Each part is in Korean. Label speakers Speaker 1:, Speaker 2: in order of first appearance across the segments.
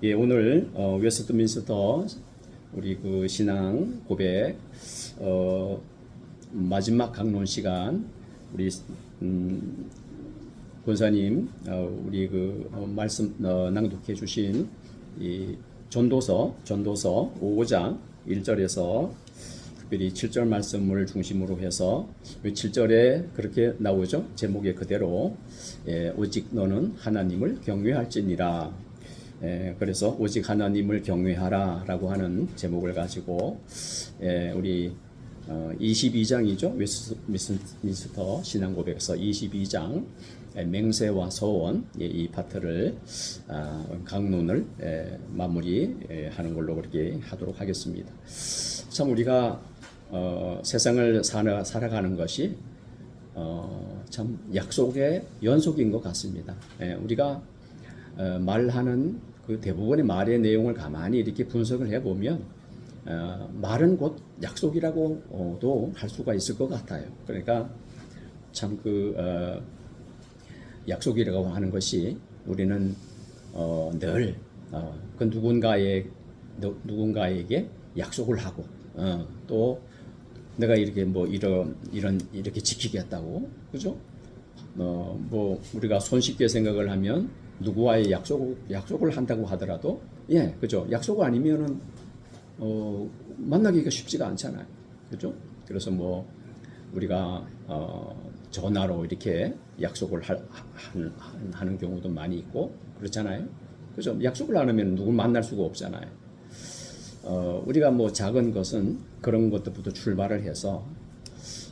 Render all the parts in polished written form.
Speaker 1: 예, 오늘 웨스트민스터 우리 그 신앙 고백 마지막 강론 시간 우리 권사님 우리 그 말씀 낭독해 주신 이 전도서 5장 1절에서 특별히 7절 말씀을 중심으로 해서 7절에 그렇게 나오죠. 제목에 그대로 오직 너는 하나님을 경외할지니라. 그래서 오직 하나님을 경외하라 라고 하는 제목을 가지고 우리 22장이죠. 웨스트민스터 신앙고백에서 22장 맹세와 서원 이 파트를 강론을 마무리하는 걸로 그렇게 하도록 하겠습니다. 참 우리가 세상을 살아가는 것이 참 약속의 연속인 것 같습니다. 우리가 말하는 그 대부분의 말의 내용을 가만히 이렇게 분석을 해보면 말은 곧 약속이라고도 할 수가 있을 것 같아요. 그러니까 참 그 약속이라고 하는 것이 우리는 늘 그 누군가에게 약속을 하고 또 내가 이렇게 뭐 이렇게 지키겠다고, 그죠? 뭐 우리가 손쉽게 생각을 하면 누구와의 약속을 한다고 하더라도 그죠? 약속 아니면은 만나기가 쉽지가 않잖아요, 그죠? 그래서 뭐 우리가 전화로 이렇게 약속을 하는 경우도 많이 있고 그렇잖아요, 그죠? 약속을 안 하면 누굴 만날 수가 없잖아요. 우리가 뭐 작은 것은 그런 것부터 출발을 해서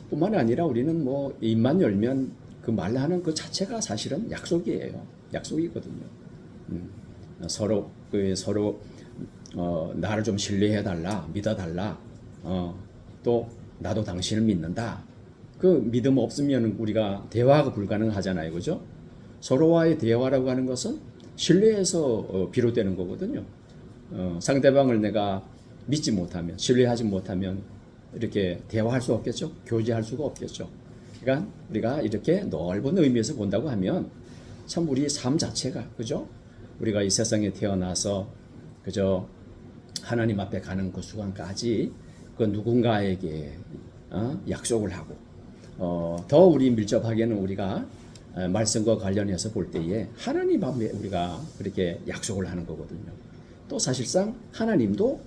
Speaker 1: 뿐만 아니라 우리는 뭐 입만 열면 그 말하는 그 자체가 사실은 약속이거든요. 서로 나를 좀 신뢰해달라, 믿어달라, 또 나도 당신을 믿는다. 그 믿음 없으면 우리가 대화가 불가능하잖아요, 그죠? 서로와의 대화라고 하는 것은 신뢰에서 비롯되는 거거든요. 상대방을 내가 믿지 못하면, 신뢰하지 못하면 이렇게 대화할 수 없겠죠? 교제할 수가 없겠죠? 그러니까 우리가 이렇게 넓은 의미에서 본다고 하면 참 우리 삶 자체가, 그죠? 우리가 이 세상에 태어나서 그저 하나님 앞에 가는 그 순간까지 그 누군가에게 약속을 하고 더 우리 밀접하게는 우리가 말씀과 관련해서 볼 때에 하나님 앞에 우리가 그렇게 약속을 하는 거거든요. 또 사실상 하나님도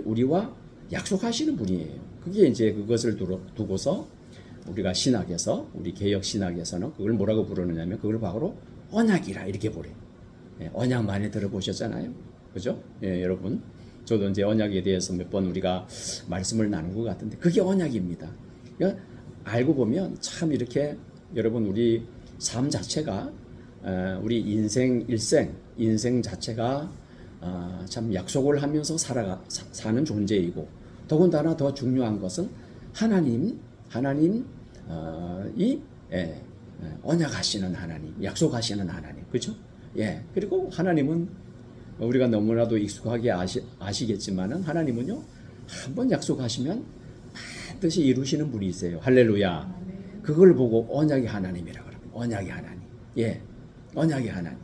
Speaker 1: 우리와 약속하시는 분이에요. 그게 이제 그것을 두고서 우리가 신학에서, 우리 개혁 신학에서는 그걸 뭐라고 부르느냐면 그걸 바로 언약이라 이렇게 부르요. 언약 많이 들어보셨잖아요, 그죠? 여러분, 저도 이제 언약에 대해서 몇 번 우리가 말씀을 나눈 것 같은데 그게 언약입니다. 그러니까 알고 보면 참 이렇게 여러분 우리 삶 자체가 우리 인생 자체가 참 약속을 하면서 사는 존재이고, 더군다나 더 중요한 것은 하나님이 언약하시는 하나님, 약속하시는 하나님, 그렇죠? 그리고 하나님은 우리가 너무나도 익숙하게 아시겠지만은 하나님은요 한번 약속하시면 반드시 이루시는 분이세요. 할렐루야. 그걸 보고 언약의 하나님이라고 합니다. 언약의 하나님. 언약의 하나님.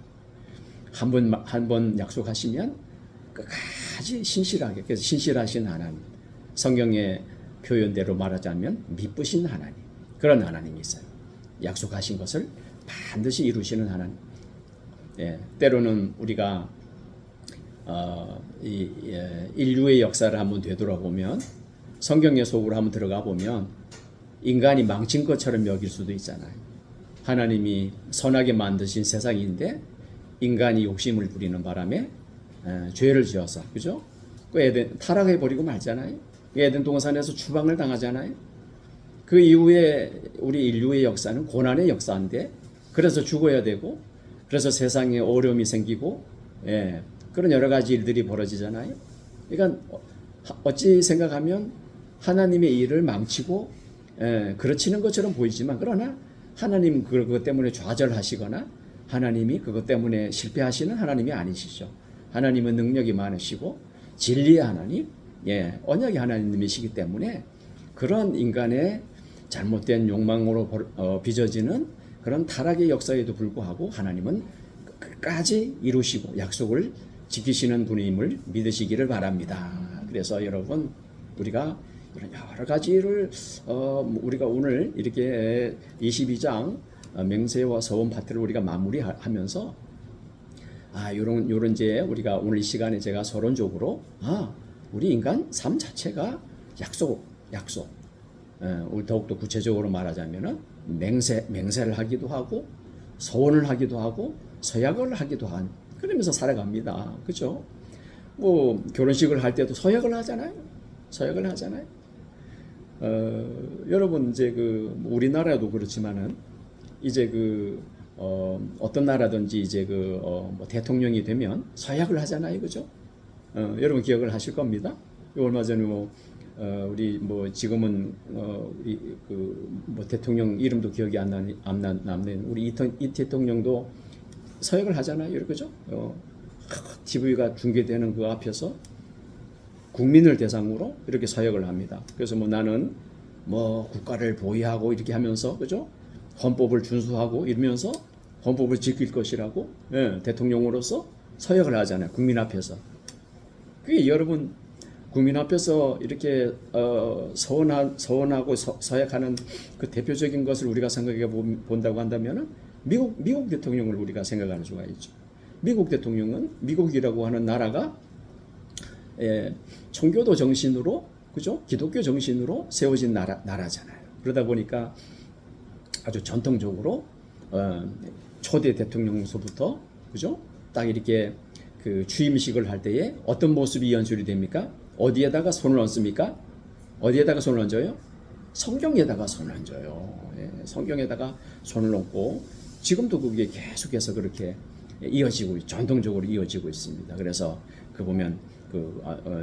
Speaker 1: 한 번 약속하시면 끝까지 신실하게, 그래서 신실하신 하나님. 성경의 표현대로 말하자면 미쁘신 하나님. 그런 하나님이 있어요. 약속하신 것을 반드시 이루시는 하나님. 때로는 우리가 인류의 역사를 한번 되돌아보면, 성경의 속으로 한번 들어가 보면 인간이 망친 것처럼 여길 수도 있잖아요. 하나님이 선하게 만드신 세상인데 인간이 욕심을 부리는 바람에 죄를 지어서, 그죠? 그 에덴 타락해 버리고 말잖아요. 그 에덴 동산에서 추방을 당하잖아요. 그 이후에 우리 인류의 역사는 고난의 역사인데, 그래서 죽어야 되고, 그래서 세상에 어려움이 생기고, 그런 여러 가지 일들이 벌어지잖아요. 그러니까 어찌 생각하면 하나님의 일을 망치고 그르치는 것처럼 보이지만, 그러나 하나님 그것 때문에 좌절하시거나 하나님이 그것 때문에 실패하시는 하나님이 아니시죠. 하나님은 능력이 많으시고 진리의 하나님, 언약의 하나님이시기 때문에 그런 인간의 잘못된 욕망으로 빚어지는 그런 타락의 역사에도 불구하고 하나님은 끝까지 이루시고 약속을 지키시는 분임을 믿으시기를 바랍니다. 그래서 여러분 우리가 이런 여러 가지를 우리가 오늘 이렇게 22장 맹세와 서원 파트를 우리가 마무리하면서 요런 이제 우리가 오늘 이 시간에 제가 서론적으로 우리 인간 삶 자체가 약속 우리 더욱더 구체적으로 말하자면은 맹세를 하기도 하고 서원을 하기도 하고 서약을 하기도 한 그러면서 살아갑니다. 그죠? 뭐 결혼식을 할 때도 서약을 하잖아요. 여러분 이제 우리나라도 그렇지만은 이제 어떤 나라든지 이제 뭐 대통령이 되면 서약을 하잖아요. 그죠? 여러분 기억을 하실 겁니다. 얼마 전에 우리 지금은 뭐 대통령 이름도 기억이 안 남는 우리 이 대통령도 서약을 하잖아요. 그죠? TV가 중계되는 그 앞에서 국민을 대상으로 이렇게 서약을 합니다. 그래서 나는 국가를 보위하고 이렇게 하면서 그죠? 헌법을 준수하고 이러면서 헌법을 지킬 것이라고 대통령으로서 서약을 하잖아요. 국민 앞에서. 그게 여러분 국민 앞에서 이렇게 서원하고 서약하는 그 대표적인 것을 우리가 생각해 본다고 한다면은 미국 대통령을 우리가 생각할 수가 있죠. 미국 대통령은 미국이라고 하는 나라가 청교도 정신으로 그죠? 기독교 정신으로 세워진 나라잖아요. 그러다 보니까 아주 전통적으로 초대 대통령서부터 그죠? 딱 이렇게 그 취임식을 할 때에 어떤 모습이 연출이 됩니까? 어디에다가 손을 얹습니까? 어디에다가 손을 얹어요? 성경에다가 손을 얹어요. 성경에다가 손을 얹고 지금도 그게 계속해서 그렇게 전통적으로 이어지고 있습니다. 그래서 보면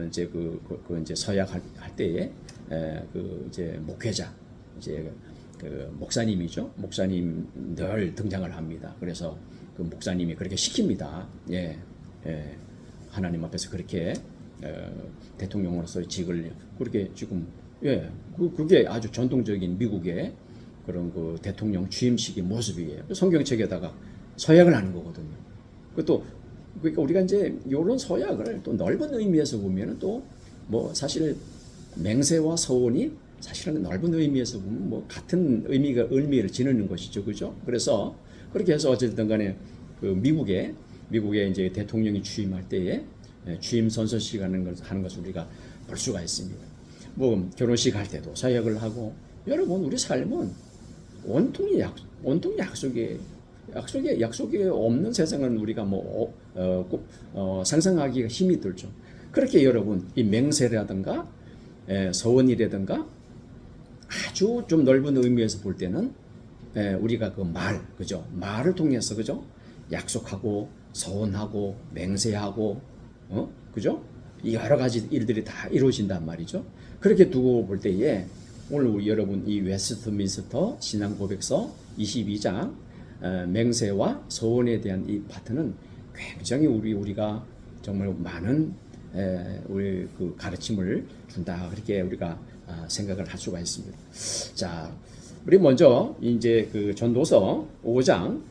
Speaker 1: 이제 서약할 때에 이제 목회자 이제 목사님이죠. 목사님 늘 등장을 합니다. 그래서 그 목사님이 그렇게 시킵니다. 하나님 앞에서 그렇게 대통령으로서의 직을 그렇게 지금 그게 아주 전통적인 미국의 그런 그 대통령 취임식의 모습이에요. 성경책에다가 서약을 하는 거거든요. 그것도 그러니까 우리가 이제 이런 서약을 또 넓은 의미에서 보면은 또 뭐 사실 맹세와 서원이 사실은 넓은 의미에서 보면 뭐 같은 의미를 지니는 것이죠, 그죠? 그래서 그렇게 해서 어쨌든 간에 그 미국에 이제 대통령이 취임할 때에 취임 선서식 하는 것을 우리가 볼 수가 있습니다. 뭐 결혼식 할 때도 서약을 하고 여러분 우리 삶은 온통이 약속이 없는 세상은 우리가 상상하기가 힘이 들죠. 그렇게 여러분 이 맹세라든가 서원이라든가 아주 좀 넓은 의미에서 볼 때는 우리가 그죠? 말을 통해서 그죠? 약속하고 서원하고 맹세하고 그죠? 여러 가지 일들이 다 이루어진단 말이죠. 그렇게 두고 볼 때에 오늘 여러분 이 웨스트민스터 신앙 고백서 22장 맹세와 서원에 대한 이 파트는 굉장히 우리가 정말 많은 우리 그 가르침을 준다 그렇게 우리가 생각을 할 수가 있습니다. 자, 우리 먼저 이제 그 전도서 5장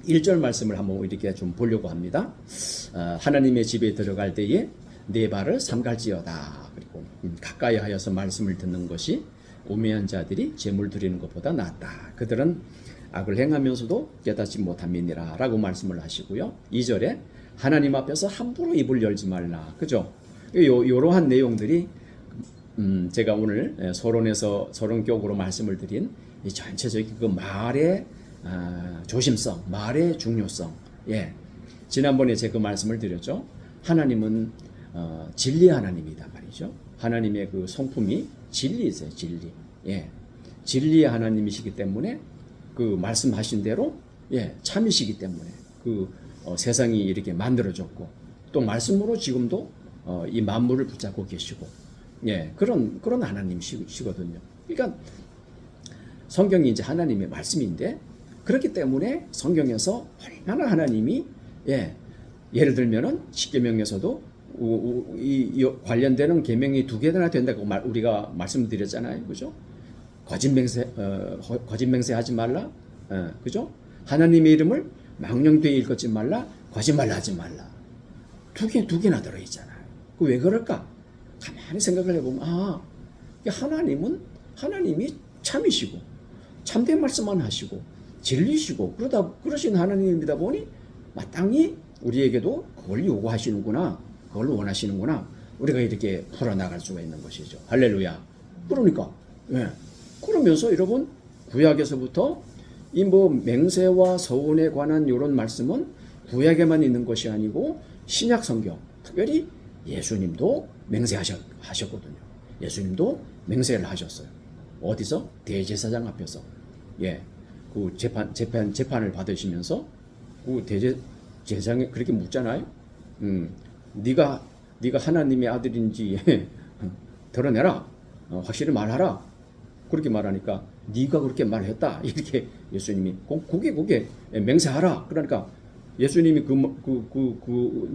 Speaker 1: 1절 말씀을 한번 이렇게 좀 보려고 합니다. 하나님의 집에 들어갈 때에 네 발을 삼갈지어다. 그리고 가까이 하여서 말씀을 듣는 것이 우매한 자들이 제물 드리는 것보다 낫다. 그들은 악을 행하면서도 깨닫지 못함이니라 라고 말씀을 하시고요. 2절에 하나님 앞에서 함부로 입을 열지 말라. 그죠? 이러한 내용들이 제가 오늘 서론격으로 말씀을 드린 이 전체적인 그 말의 조심성, 말의 중요성. 지난번에 제가 그 말씀을 드렸죠. 하나님은 진리 하나님이다 말이죠. 하나님의 그 성품이 진리이세요, 진리. 진리의 하나님이시기 때문에 그 말씀하신 대로 참이시기 때문에 세상이 이렇게 만들어졌고 또 말씀으로 지금도 이 만물을 붙잡고 계시고 그런 하나님이시거든요. 그러니까 성경이 이제 하나님의 말씀인데 그렇기 때문에 성경에서 얼마나 하나님이 예를 들면은 십계명에서도 이 관련되는 계명이 2개나 된다고 우리가 말씀드렸잖아요, 그죠? 거짓 맹세하지 말라, 그죠? 하나님의 이름을 망령되이 일컫지 말라, 거짓말을 하지 말라. 두 개나 들어있잖아요. 그 왜 그럴까? 가만히 생각을 해보면 하나님이 참이시고 참된 말씀만 하시고 진리시고 그러신 하나님이다 보니 마땅히 우리에게도 그걸 요구하시는구나, 그걸 원하시는구나. 우리가 이렇게 풀어나갈 수가 있는 것이죠. 할렐루야. 그러니까 그러면서 여러분 구약에서부터 이 맹세와 서원에 관한 이런 말씀은 구약에만 있는 것이 아니고 신약 성경, 특별히 예수님도 맹세하셨거든요. 예수님도 맹세를 하셨어요. 어디서? 대제사장 앞에서. 그 재판을 받으시면서 그 대제사장이 그렇게 묻잖아요. 네가 하나님의 아들인지 드러내라. 확실히 말하라. 그렇게 말하니까 네가 그렇게 말했다. 이렇게 예수님이 그게 맹세하라. 그러니까 예수님이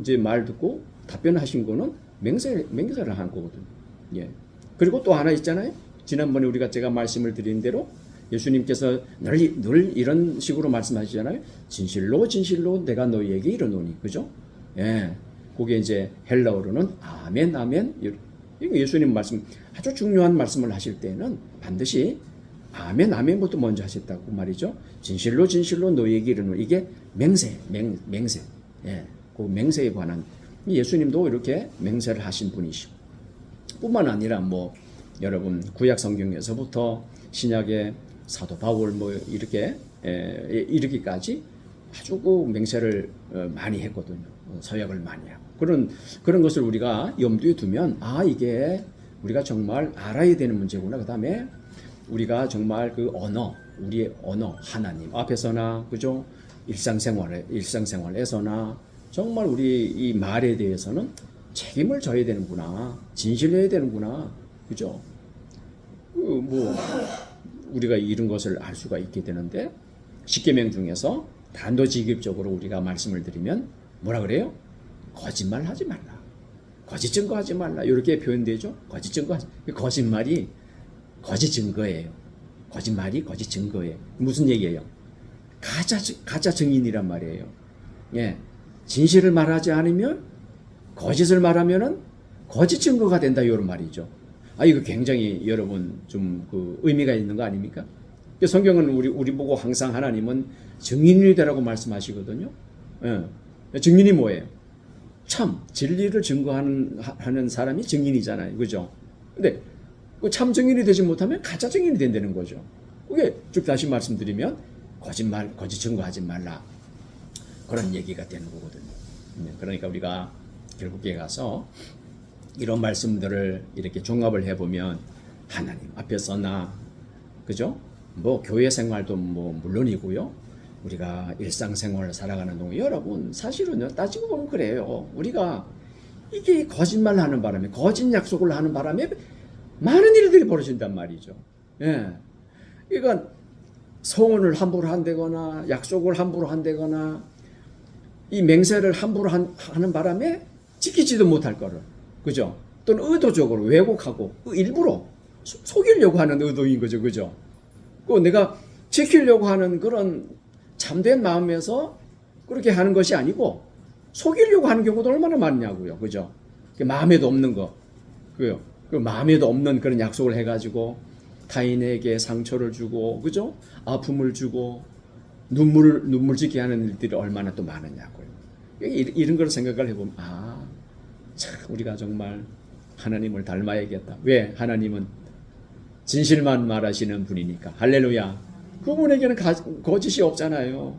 Speaker 1: 이제 말 듣고 답변하신 거는 맹세를 한 거거든요. 그리고 또 하나 있잖아요. 지난번에 제가 말씀을 드린 대로 예수님께서 늘 이런 식으로 말씀하시잖아요. 진실로 진실로 내가 너희에게 이르노니. 그죠? 그게 이제 헬라어로는 아멘 아멘. 이거 예수님 말씀 아주 중요한 말씀을 하실 때는 반드시 아멘 아멘부터 먼저 하셨다고 말이죠. 진실로 진실로 너희에게 이르노니. 이게 맹세. 그 맹세에 관한 예수님도 이렇게 맹세를 하신 분이시고 뿐만 아니라 여러분 구약 성경에서부터 신약의 사도 바울 이렇게까지 아주 그 맹세를 많이 했거든요. 서약을 많이 하고 그런 것을 우리가 염두에 두면 이게 우리가 정말 알아야 되는 문제구나. 그다음에 우리가 정말 그 우리의 언어 하나님 앞에서나 그죠? 일상생활에서나 정말 우리 이 말에 대해서는 책임을 져야 되는구나. 진실해야 되는구나. 그죠? 우리가 이런 것을 알 수가 있게 되는데 십계명 중에서 단도직입적으로 우리가 말씀을 드리면 뭐라 그래요? 거짓말하지 말라. 거짓 증거하지 말라. 이렇게 표현되죠. 거짓 증거하지. 거짓말이 거짓 증거예요. 거짓말이 거짓 증거예요. 무슨 얘기예요? 가짜 증인이란 말이에요. 진실을 말하지 않으면 거짓을 말하면은 거짓 증거가 된다 이런 말이죠. 이거 굉장히 여러분 좀 그 의미가 있는 거 아닙니까? 성경은 우리 보고 항상 하나님은 증인이 되라고 말씀하시거든요. 증인이 뭐예요? 참 진리를 증거하는 사람이 증인이잖아요. 그죠? 근데 그 참 증인이 되지 못하면 가짜 증인이 된다는 거죠. 그게 쭉 다시 말씀드리면 거짓 증거하지 말라. 그런 얘기가 되는 거거든요. 그러니까 우리가 결국에 가서 이런 말씀들을 이렇게 종합을 해보면 하나님 앞에서나 그죠? 교회 생활도 물론이고요. 우리가 일상생활을 살아가는 동안 여러분 사실은요 따지고 보면 그래요. 우리가 이게 거짓말을 하는 바람에 거짓 약속을 하는 바람에 많은 일들이 벌어진단 말이죠. 그러니까 서원을 함부로 한다거나 약속을 함부로 한다거나 이 맹세를 함부로 하는 바람에 지키지도 못할 거를 그죠? 또는 의도적으로 왜곡하고 일부러 속이려고 하는 의도인 거죠. 그죠? 내가 지키려고 하는 그런 참된 마음에서 그렇게 하는 것이 아니고 속이려고 하는 경우도 얼마나 많냐고요. 그죠? 마음에도 없는 거. 그 마음에도 없는 그런 약속을 해가지고 타인에게 상처를 주고 그죠? 아픔을 주고 눈물 짓게 하는 일들이 얼마나 또 많으냐고요. 이런 걸 생각을 해보면 참 우리가 정말 하나님을 닮아야겠다. 왜? 하나님은 진실만 말하시는 분이니까. 할렐루야. 그분에게는 거짓이 없잖아요.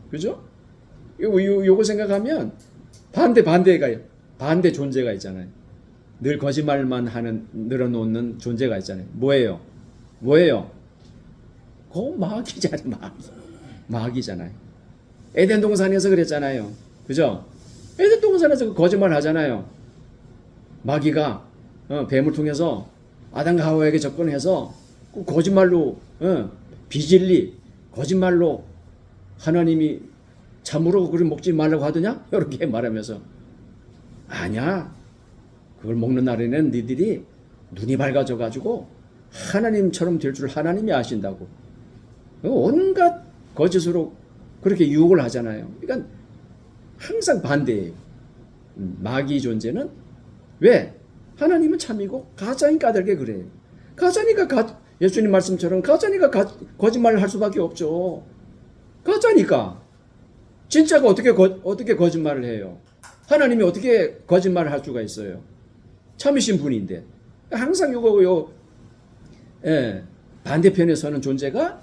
Speaker 1: 그죠? 요거 생각하면 반대 존재가 있잖아요. 늘 거짓말만 늘어놓는 존재가 있잖아요. 뭐예요? 그거 마귀잖아요. 에덴 동산에서 그랬잖아요. 그죠? 에덴 동산에서 거짓말 하잖아요. 마귀가 뱀을 통해서 아담과 하와에게 접근해서 거짓말로 비진리 거짓말로 하나님이 참으로 그걸 먹지 말라고 하더냐? 이렇게 말하면서 아니야. 그걸 먹는 날에는 너희들이 눈이 밝아져가지고 하나님처럼 될 줄 하나님이 아신다고. 온갖 거짓으로 그렇게 유혹을 하잖아요. 그러니까 항상 반대예요. 마귀 존재는 왜? 하나님은 참이고 가짜니까 까닭에 그래요. 가짜니까 예수님 말씀처럼 가짜니까 거짓말을 할 수밖에 없죠. 가짜니까. 진짜가 어떻게 거짓말을 해요? 하나님이 어떻게 거짓말을 할 수가 있어요? 참이신 분인데. 항상 반대편에 서는 존재가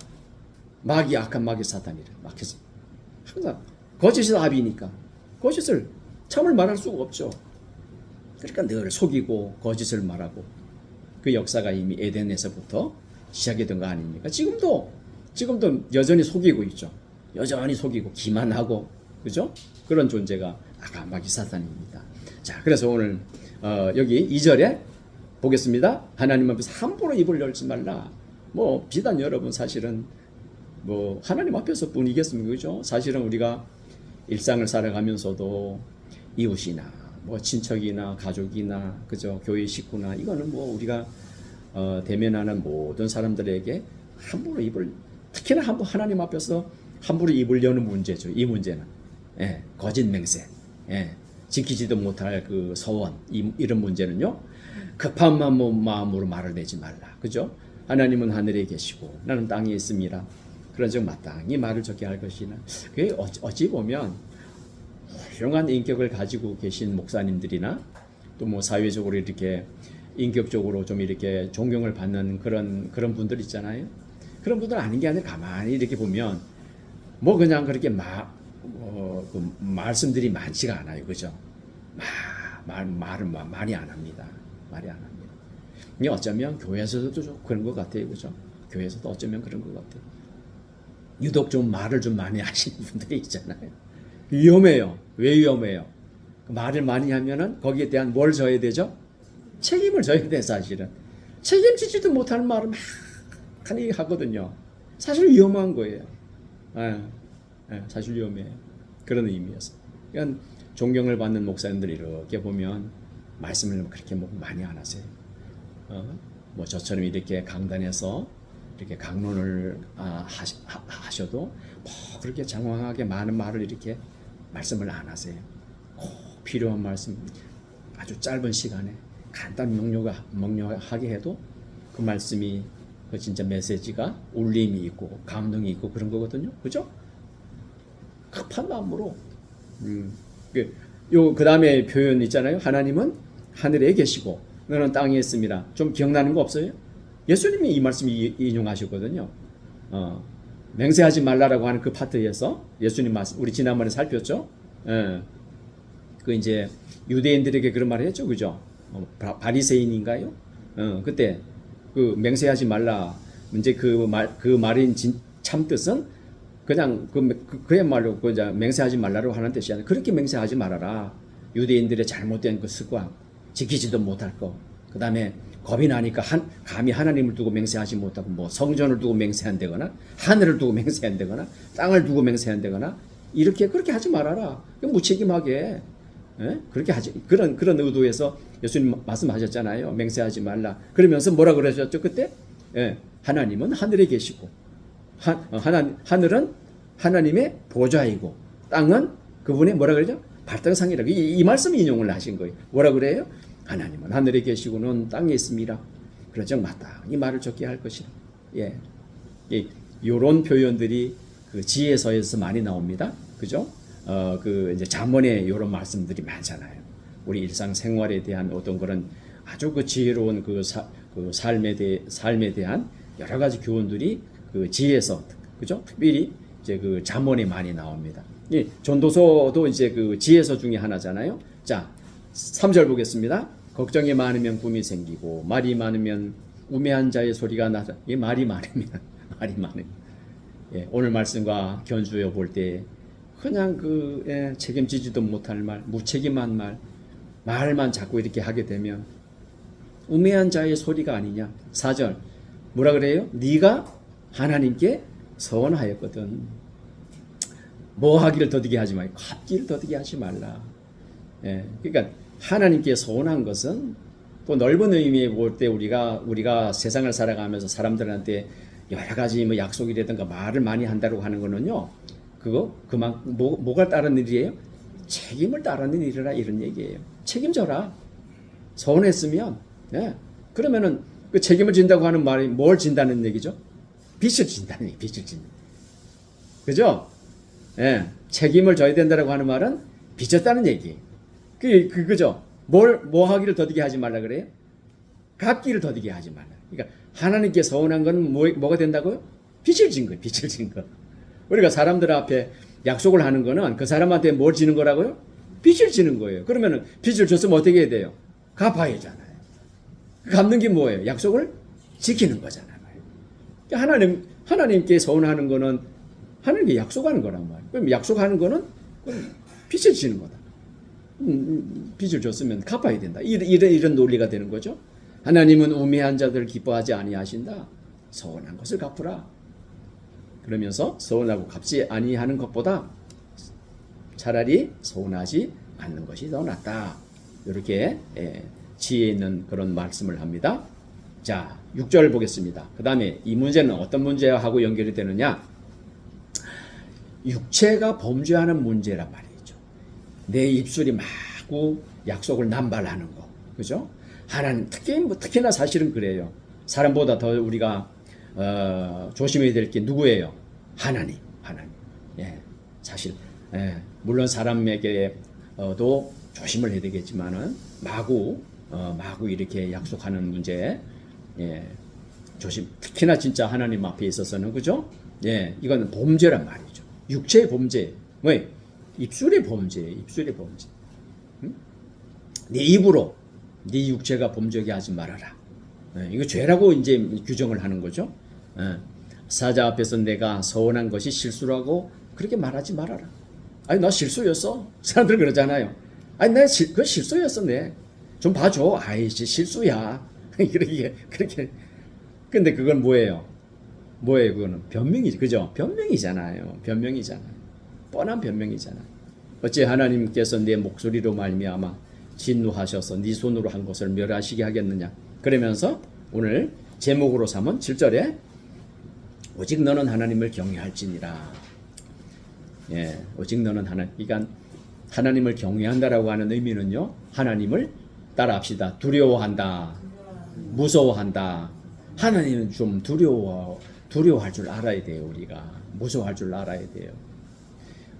Speaker 1: 악한 마귀 사탄이래. 항상 거짓이 답이니까. 참을 말할 수가 없죠. 그러니까 늘 속이고 거짓을 말하고 그 역사가 이미 에덴에서부터 시작이 된 거 아닙니까? 지금도 여전히 속이고 있죠. 여전히 속이고 기만하고 그죠? 그런 존재가 악한 마귀 사탄입니다. 자, 그래서 오늘 여기 2절에 보겠습니다. 하나님 앞에서 함부로 입을 열지 말라. 뭐 비단 여러분 사실은 뭐 하나님 앞에서 뿐이겠습니까? 그죠? 사실은 우리가 일상을 살아가면서도 이웃이나 뭐 친척이나 가족이나 그죠? 교회 식구나 이거는 뭐 우리가 대면하는 모든 사람들에게 함부로 특히나 하나님 앞에서 함부로 입을 여는 문제죠. 이 문제는 거짓 맹세, 지키지도 못할 그 서원 이런 문제는요. 급한 마음으로 말을 내지 말라. 그죠? 하나님은 하늘에 계시고 나는 땅에 있습니다. 그런즉 마땅히 말을 적게 할 것이나. 그게 어찌 보면 훌륭한 인격을 가지고 계신 목사님들이나 또 뭐 사회적으로 이렇게 인격적으로 좀 이렇게 존경을 받는 그런 분들 있잖아요. 그런 분들 아닌 게 아니라 가만히 이렇게 보면 뭐 그냥 그렇게 그 말씀들이 많지가 않아요. 그죠? 말은 많이 안 합니다. 말이 안 합니다. 이게 어쩌면 교회에서도 좀 그런 것 같아요. 그죠? 교회에서도 어쩌면 그런 것 같아요. 유독 좀 말을 좀 많이 하시는 분들이 있잖아요. 위험해요. 왜 위험해요? 말을 많이 하면은 거기에 대한 뭘 져야 되죠? 책임을 져야 돼, 사실은. 책임지지도 못하는 말을 많이 하거든요. 사실 위험한 거예요. 사실 위험해요. 그런 의미였어. 그러니까 존경을 받는 목사님들 이렇게 보면 말씀을 그렇게 많이 안 하세요. 뭐 저처럼 이렇게 강단에서 이렇게 강론을 하셔도 뭐 그렇게 장황하게 많은 말을 이렇게 말씀을 안 하세요. 꼭 필요한 말씀 아주 짧은 시간에 간단 명료하게 해도 그 말씀이 그 진짜 메시지가 울림이 있고 감동이 있고 그런 거거든요. 그죠? 급한 마음으로 그 다음에 표현 있잖아요. 하나님은 하늘에 계시고 너는 땅에 있습니다. 좀 기억나는 거 없어요? 예수님이 이 말씀 인용하셨거든요. 맹세하지 말라라고 하는 그 파트에서 예수님 말씀 우리 지난번에 살폈죠. 그 이제 유대인들에게 그런 말을 했죠, 그죠? 바리새인인가요? 그때 그 맹세하지 말라. 이제 그 말인 참 뜻은 그냥 그야말로 그 맹세하지 말라고 하는 뜻이 아니라 그렇게 맹세하지 말아라. 유대인들의 잘못된 그 습관, 지키지도 못할 거. 그 다음에 겁이 나니까 감히 하나님을 두고 맹세하지 못하고 뭐 성전을 두고 맹세한다거나 하늘을 두고 맹세한다거나 땅을 두고 맹세한다거나 그렇게 하지 말아라. 무책임하게 그렇게 하지 그런 의도에서 예수님 말씀하셨잖아요. 맹세하지 말라. 그러면서 뭐라 그러셨죠 그때? 하나님은 하늘에 계시고 하늘은 하나님의 보좌이고 땅은 그분의 뭐라 그러죠? 발등상이라고 이 말씀 인용을 하신 거예요. 뭐라 그래요? 하나님은 하늘에 계시고는 땅에 있습니다. 그러즉 마땅히 말을 적게 할 것이라. 이런 표현들이 그 지혜서에서 많이 나옵니다. 그죠? 그 이제 잠언에 이런 말씀들이 많잖아요. 우리 일상 생활에 대한 어떤 그런 아주 그 지혜로운 그 삶에 대한 여러 가지 교훈들이 그 지혜서, 그죠? 특별히 이제 그 잠언에 많이 나옵니다. 이 전도서도 이제 그 지혜서 중에 하나잖아요. 자, 3절 보겠습니다. 걱정이 많으면 꿈이 생기고 말이 많으면 우매한 자의 소리가 나서 이 말이 많으면 오늘 말씀과 견주어 볼 때 그냥 책임지지도 못할 말, 무책임한 말만 자꾸 이렇게 하게 되면 우매한 자의 소리가 아니냐. 4절 뭐라 그래요? 네가 하나님께 서원하였거든. 뭐 하기를 더디게 하지 말고 갚기를 더디게 하지 말라. 그러니까 하나님께 서원한 것은 또 넓은 의미에 볼 때 우리가 세상을 살아가면서 사람들한테 여러 가지 뭐 약속이라든가 말을 많이 한다고 하는 거는요. 그거 그만 뭐가 따르는 일이에요? 책임을 따르는 일이라 이런 얘기예요. 책임져라. 서운했으면 예. 그러면은 그 책임을 진다고 하는 말이 뭘 진다는 얘기죠? 빚을 진다는 얘기, 빚을 진다. 그죠? 예. 책임을 져야 된다라고 하는 말은 빚졌다는 얘기. 그죠? 뭐 하기를 더디게 하지 말라 그래요? 갚기를 더디게 하지 말라. 그러니까 하나님께 서운한 건 뭐가 된다고요? 빚을 진 거예요. 빚을 진 거. 우리가 사람들 앞에 약속을 하는 거는 그 사람한테 뭘 지는 거라고요? 빚을 지는 거예요. 그러면은 빚을 줬으면 어떻게 해야 돼요? 갚아야 하잖아요. 갚는 게 뭐예요? 약속을 지키는 거잖아요. 그러니까 하나님께 서운하는 거는 하나님께 약속하는 거란 말이에요. 그럼 약속하는 거는 빚을 지는 거다. 빚을 줬으면 갚아야 된다. 이런 논리가 되는 거죠. 하나님은 우매한 자들을 기뻐하지 아니하신다. 서운한 것을 갚으라. 그러면서 서운하고 갚지 아니하는 것보다 차라리 서운하지 않는 것이 더 낫다. 이렇게 지혜 있는 그런 말씀을 합니다. 자, 6절 보겠습니다. 그 다음에 이 문제는 어떤 문제하고 연결이 되느냐? 육체가 범죄하는 문제란 말이죠. 내 입술이 마구 약속을 남발하는 거. 그죠? 하나님, 특히나 사실은 그래요. 사람보다 더 우리가 조심해야 될 게 누구예요? 하나님. 예, 사실 물론 사람에게도 조심을 해야 되겠지만은 마구 이렇게 약속하는 문제, 예, 조심. 특히나 진짜 하나님 앞에 있어서는 그죠? 예, 이건 범죄란 말이죠. 육체의 범죄, 왜? 입술의 범죄. 응? 네 입으로 네 육체가 범죄하게 하지 말아라. 예, 이거 죄라고 이제 규정을 하는 거죠. 예, 사자 앞에서 내가 서운한 것이 실수라고 그렇게 말하지 말아라. 아니 나 실수였어. 사람들 그러잖아요. 아니 그 실수였어. 좀 봐줘. 아이씨 실수야. 그렇게. 근데 그건 뭐예요? 그거는 변명이지. 그죠? 변명이잖아요. 뻔한 변명이잖아요. 어째 하나님께서 내 목소리로 말미암아 진노하셔서 네 손으로 한 것을 멸하시게 하겠느냐. 그러면서 오늘 제목으로 삼은 7절에 오직 너는 하나님을 경외할지니라. 예, 오직 너는 그러니까 하나님을 경외한다라고 하는 의미는요, 하나님을 따라합시다. 두려워한다, 무서워한다. 하나님은 좀 두려워할 줄 알아야 돼요. 우리가 무서워할 줄 알아야 돼요.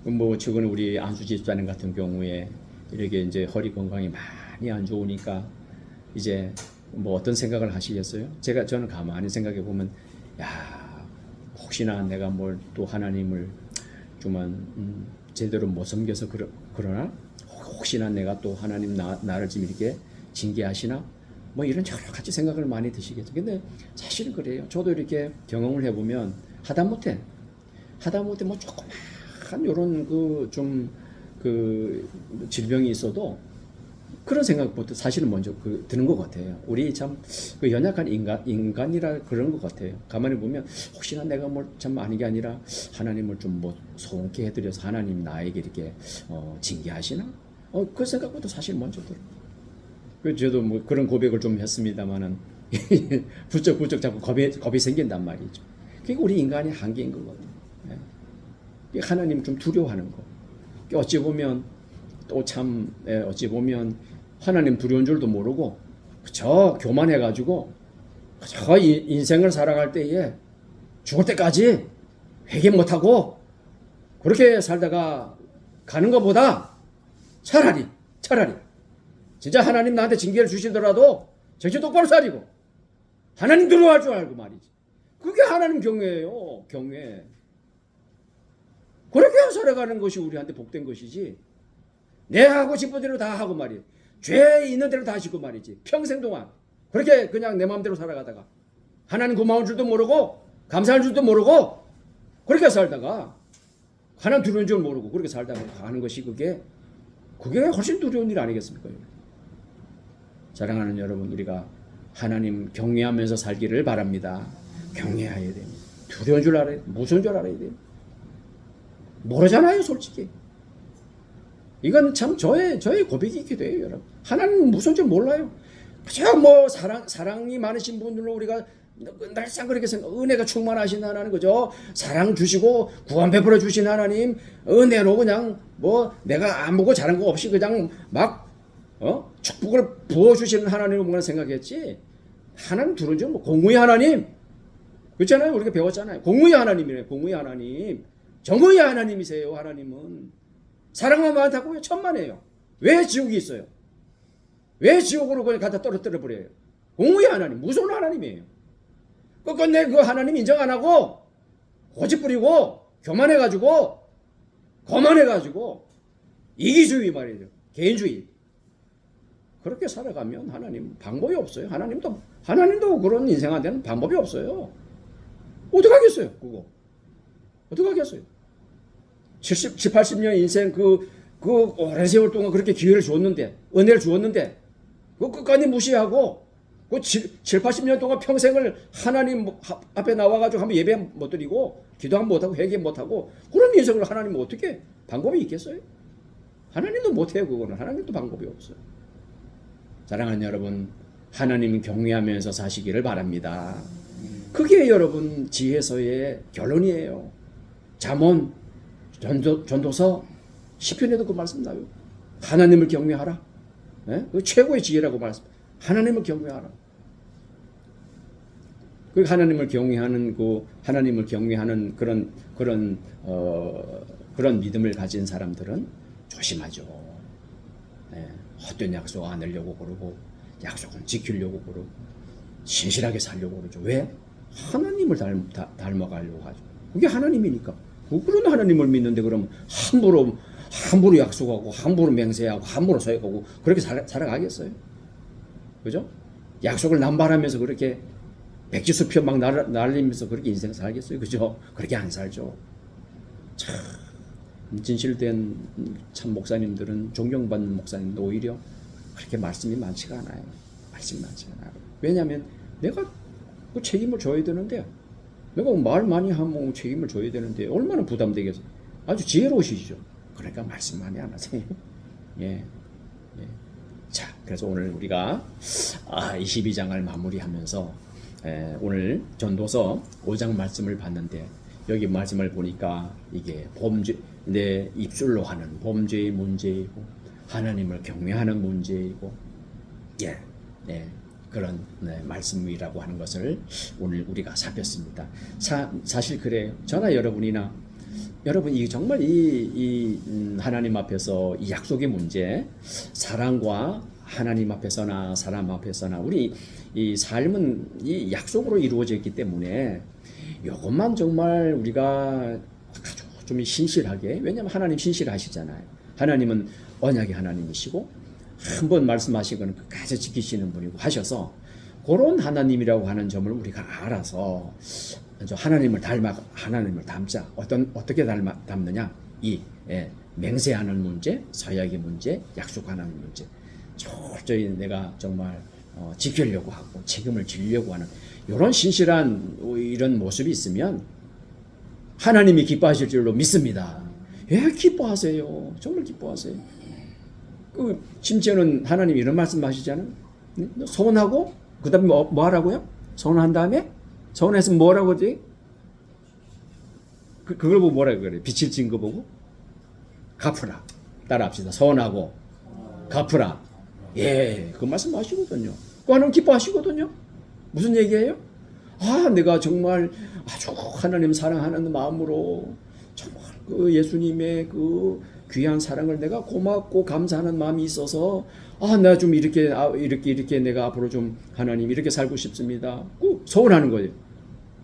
Speaker 1: 뭐 최근에 우리 안수 집사님 같은 경우에 이렇게 이제 허리 건강이 많이 안 좋으니까 이제 뭐 어떤 생각을 하시겠어요? 저는 가만히 생각해 보면, 야, 혹시나 내가 뭘 또 하나님을 좀만 제대로 못 섬겨서 그러나 혹시나 내가 또 하나님 나를 지금 이렇게 징계하시나 뭐 이런 여러 가지 생각을 많이 드시겠죠. 근데 사실은 그래요. 저도 이렇게 경험을 해보면 하다못해 뭐 조그만 요런 그 질병이 있어도 그런 생각부터 사실은 먼저 드는 것 같아요. 우리 참 그 연약한 인간이라 그런 것 같아요. 가만히 보면 혹시나 내가 뭐 참 아닌 게 아니라 하나님을 좀 뭐 소원케 해드려서 하나님 나에게 이렇게 징계하시나? 그 생각부터 사실 먼저 들어요. 저도 뭐 그런 고백을 좀 했습니다만은 부쩍 자꾸 겁이 생긴단 말이죠. 그게 우리 인간의 한계인 것 같아요. 예. 하나님 좀 두려워하는 거. 어찌 보면 하나님 두려운 줄도 모르고 저 교만해가지고 저 인생을 살아갈 때에 죽을 때까지 회개 못하고 그렇게 살다가 가는 것보다 차라리 진짜 하나님 나한테 징계를 주시더라도 정신 똑바로 차리고 하나님 두려워할 줄 알고 말이지. 그게 하나님 경외예요. 경외. 그렇게 살아가는 것이 우리한테 복된 것이지. 내 하고 싶은 대로 다 하고 말이에요. 죄 있는 대로 다 하시고 말이지. 평생 동안 그렇게 그냥 내 마음대로 살아가다가 하나님 고마운 줄도 모르고 감사할 줄도 모르고 그렇게 살다가 하나님 두려운 줄 모르고 그렇게 살다가 가는 것이 그게 훨씬 두려운 일 아니겠습니까? 사랑하는 여러분, 우리가 하나님 경외하면서 살기를 바랍니다. 경외해야 됩니다. 두려운 줄 알아야 돼요. 무서운 줄 알아야 돼요. 모르잖아요, 솔직히. 이건 참 저의 고백이기도 해요, 여러분. 하나님 무슨 줄 몰라요. 그저 뭐 사랑이 많으신 분들로 우리가 날상 그렇게 생각, 은혜가 충만하신 하나님, 그죠? 사랑 주시고 구원 베풀어 주신 하나님, 은혜로 그냥 뭐 내가 아무거 잘한 거 없이 그냥 막 축복을 부어 주시는 하나님을 뭔가 생각했지. 하나님 둘은 좀 공의의 하나님, 그렇잖아요. 우리가 배웠잖아요. 공의의 하나님이래. 공의의 하나님, 정의의 하나님이세요. 하나님은 사랑만 많다고 천만에요. 왜 지옥이 있어요? 왜 지옥으로 그냥 갖다 떨어뜨려 버려요? 공의의 하나님, 무서운 하나님이에요. 끝끝내 그 하나님 인정 안 하고 고집 부리고 교만해가지고 거만해가지고 이기주의 말이죠. 개인주의. 그렇게 살아가면 하나님 방법이 없어요. 하나님도 그런 인생한테는 방법이 없어요. 어떻게 하겠어요? 그거 어떻게 하겠어요? 70, 80년 인생 그 오랜 세월 동안 그렇게 기회를 줬는데, 은혜를 주었는데 그 끝까지 무시하고 그 7, 80년 동안 평생을 하나님 앞에 나와가지고 한번 예배 못 드리고 기도 한번 못하고 회개 못하고 그런 인생을 하나님 어떻게 방법이 있겠어요? 하나님도 못해요. 그거는 하나님도 방법이 없어요. 사랑하는 여러분, 하나님 경외하면서 사시기를 바랍니다. 그게 여러분 지혜서의 결론이에요. 잠언, 전도서, 시편에도 그 말씀 나요. 하나님을 경외하라. 네? 그 최고의 지혜라고 말씀. 하나님을 경외하라. 그 하나님을 경외하는 그런 믿음을 가진 사람들은 조심하죠. 네. 헛된 약속 안 하려고 그러고 약속은 지키려고 그러고 신실하게 살려고 그러죠. 왜? 하나님을 닮아가려고 하죠. 그게 하나님이니까. 그런 하나님을 믿는데 그러면 함부로 약속하고 함부로 맹세하고 함부로 서약하고 그렇게 살아가겠어요? 그죠? 약속을 남발하면서 그렇게 백지수표 막 날리면서 그렇게 인생 살겠어요? 그죠? 그렇게 안 살죠. 참 진실된 참 목사님들은, 존경받는 목사님도 오히려 그렇게 말씀이 많지가 않아요. 말씀이 많지가 않아요. 왜냐하면 내가 그 책임을 져야 되는데, 내가 말 많이 하면 책임을 져야 되는데 얼마나 부담되겠어요. 아주 지혜로우시죠. 그러니까 말씀 많이 안 하세요. 예. 자, 그래서 오늘 우리가 22장을 마무리하면서 오늘 전도서 5장 말씀을 봤는데, 여기 말씀을 보니까 이게 내 입술로 하는 범죄의 문제이고 하나님을 경외하는 문제이고 그런 말씀이라고 하는 것을 오늘 우리가 살폈습니다. 사실 그래요. 저나 여러분이나 여러분이 정말 이 하나님 앞에서 이 약속의 문제, 사랑과 하나님 앞에서나 사람 앞에서나 우리 이 삶은 이 약속으로 이루어져 있기 때문에 이것만 정말 우리가 좀 신실하게, 왜냐하면 하나님 신실하시잖아요. 하나님은 언약의 하나님이시고 한 번 말씀하시고는 끝까지 지키시는 분이고 하셔서 그런 하나님이라고 하는 점을 우리가 알아서 하나님을 담자. 어떻게 담느냐? 맹세하는 문제, 서약의 문제, 약속하는 문제. 철저히 내가 정말 지키려고 하고 책임을 지려고 하는 이런 신실한 이런 모습이 있으면 하나님이 기뻐하실 줄로 믿습니다. 예, 기뻐하세요. 정말 기뻐하세요. 심지어는 하나님이 이런 말씀하시잖아요. 서운하고 그 다음에 뭐 하라고요? 서운한 다음에 서운해서 뭐라고 하지? 그걸 보고 뭐라고 그래? 빛을 진 거 보고 갚으라. 따라합시다. 서운하고 갚으라. 예, 그 말씀하시거든요. 그 하나님 기뻐하시거든요. 무슨 얘기예요? 내가 정말 아주 하나님 사랑하는 마음으로 정말 그 예수님의 그 귀한 사랑을 내가 고맙고 감사하는 마음이 있어서 나 좀 이렇게 내가 앞으로 좀 하나님 이렇게 살고 싶습니다. 서운하는 거예요.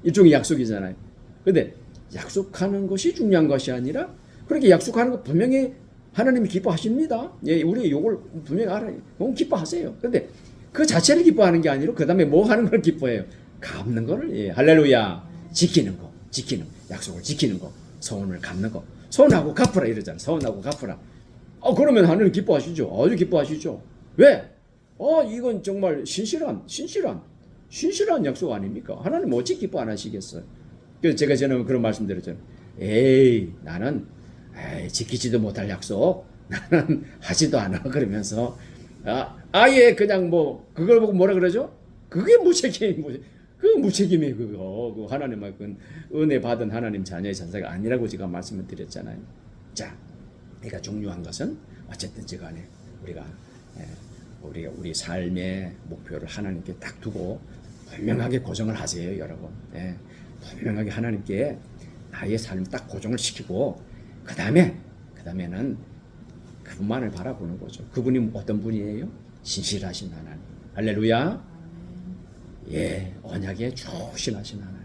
Speaker 1: 일종의 약속이잖아요. 근데 약속하는 것이 중요한 것이 아니라 그렇게 약속하는 거 분명히 하나님이 기뻐하십니다. 예, 우리 요걸 분명히 알아요. 너무 기뻐하세요. 근데 그 자체를 기뻐하는 게 아니라 그 다음에 뭐 하는 걸 기뻐해요? 갚는 거를, 할렐루야. 지키는 거. 약속을 지키는 거. 서운을 갚는 거. 서운하고 갚으라 이러잖아요. 서운하고 갚으라. 그러면 하나님 기뻐하시죠. 아주 기뻐하시죠. 왜? 이건 정말 신실한 약속 아닙니까? 하나님 어찌 기뻐 안 하시겠어요? 그래서 제가 전에 그런 말씀 드렸잖아요. 나는 지키지도 못할 약속 나는 하지도 않아. 그러면서 아예 그냥 그걸 보고 뭐라 그러죠? 그게 무책임. 그 무책임해 그거. 그 하나님의 그 은혜 받은 하나님 자녀의 전사가 아니라고 제가 말씀을 드렸잖아요. 자, 그러니까 중요한 것은 어쨌든지 간에 우리가 우리 삶의 목표를 하나님께 딱 두고 분명하게 고정을 하세요, 여러분. 분명하게 하나님께 나의 삶 딱 고정을 시키고 그다음에는 그분만을 바라보는 거죠. 그분이 어떤 분이에요? 신실하신 하나님. 할렐루야. 언약에 충실하신 하나님.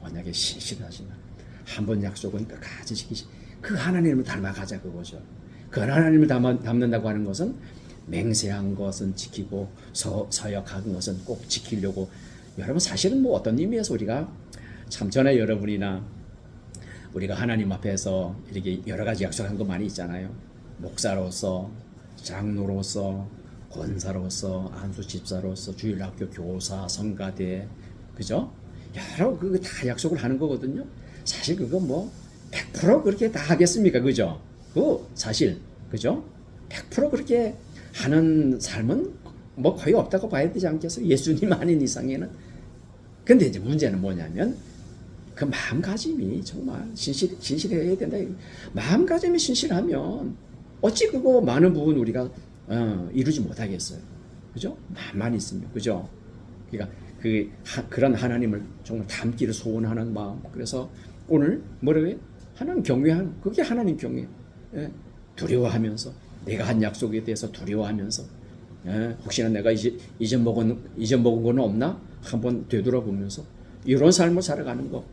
Speaker 1: 언약에 신실하신 하나님. 한 번 약속은 끝까지 지키시. 그 하나님을 닮아가자 그거죠. 그 하나님을 닮는다고 하는 것은 맹세한 것은 지키고 서약한 것은 꼭 지키려고. 여러분 사실은 뭐 어떤 의미에서 우리가 참 전에 여러분이나 우리가 하나님 앞에서 이렇게 여러 가지 약속한 거 많이 있잖아요. 목사로서, 장로로서, 권사로서, 안수 집사로서, 주일학교 교사, 성가대, 그죠? 여러 그거 다 약속을 하는 거거든요. 사실 그거 뭐 100% 그렇게 다 하겠습니까, 그죠? 그 사실 그죠? 100% 그렇게 하는 삶은 뭐 거의 없다고 봐야 되지 않겠어요? 예수님 아닌 이상에는. 근데 이제 문제는 뭐냐면 그 마음가짐이 정말 신실해야 된다. 마음가짐이 신실하면 어찌 그거 많은 부분 우리가 이루지 못하겠어요. 그죠? 마음만 있으면. 그죠? 그러니까 그런 하나님을 정말 닮기를 소원하는 마음. 그래서 오늘 뭐라고 해요? 하나님 경외하는, 그게 하나님 경외. 두려워하면서 내가 한 약속에 대해서 두려워하면서 혹시나 내가 잊어먹은 거는 없나? 한번 되돌아보면서 이런 삶을 살아가는 거.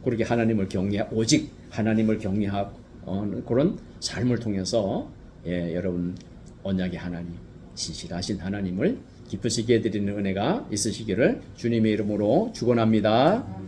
Speaker 1: 그렇게 하나님을 오직 하나님을 경외하고 그런 삶을 통해서 여러분 언약의 하나님, 신실하신 하나님을 기쁘시게 해드리는 은혜가 있으시기를 주님의 이름으로 축원합니다.